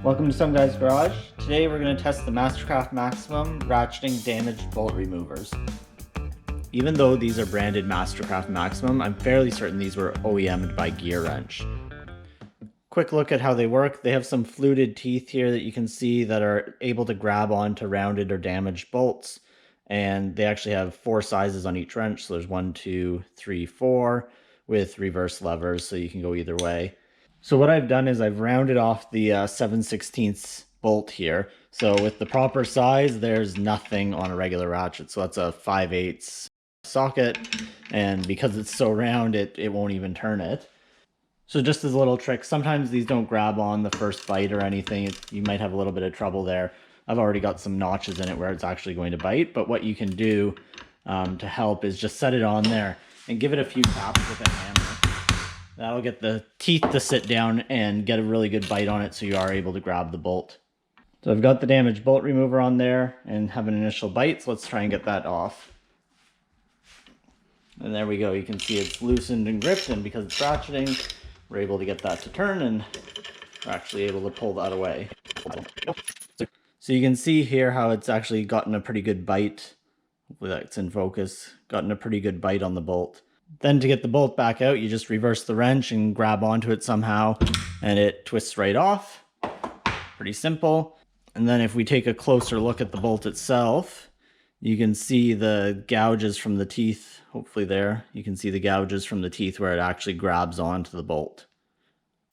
Welcome to SomeGuy's Garage. Today we're going to test the Mastercraft Maximum Ratcheting Damaged Bolt Removers. Even though these are branded Mastercraft Maximum, I'm fairly certain these were OEM'd by Gear Wrench. Quick look at how they work. They have some fluted teeth here that you can see that are able to grab onto rounded or damaged bolts. And they actually have 4 sizes on each wrench. So there's 1, 2, 3, 4 with reverse levers so you can go either way. So what I've done is I've rounded off the 7/16 bolt here. So with the proper size, there's nothing on a regular ratchet. So that's a 5/8 socket. And because it's so round, it won't even turn it. So just as a little trick, sometimes these don't grab on the first bite or anything. You might have a little bit of trouble there. I've already got some notches in it where it's actually going to bite. But what you can do to help is just set it on there and give it a few taps with a hammer. That'll get the teeth to sit down and get a really good bite on it so you are able to grab the bolt. So I've got the damaged bolt remover on there and have an initial bite, so let's try and get that off. And there we go, you can see it's loosened and gripped, and because it's ratcheting, we're able to get that to turn and we're actually able to pull that away. So you can see here how it's actually gotten a pretty good bite. Hopefully that's in focus. Gotten a pretty good bite on the bolt. Then to get the bolt back out, you just reverse the wrench and grab onto it somehow, and it twists right off. Pretty simple. And then if we take a closer look at the bolt itself, you can see the gouges from the teeth. Hopefully there, you can see the gouges from the teeth where it actually grabs onto the bolt.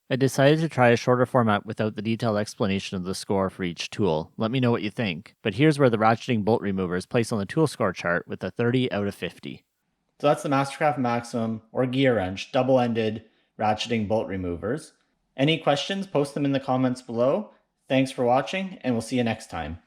I decided to try a shorter format without the detailed explanation of the score for each tool. Let me know what you think. But here's where the ratcheting bolt remover is placed on the tool score chart with a 30 out of 50. So that's the Mastercraft Maximum or Gear Wrench double-ended ratcheting bolt removers. Any questions, post them in the comments below. Thanks for watching, and we'll see you next time.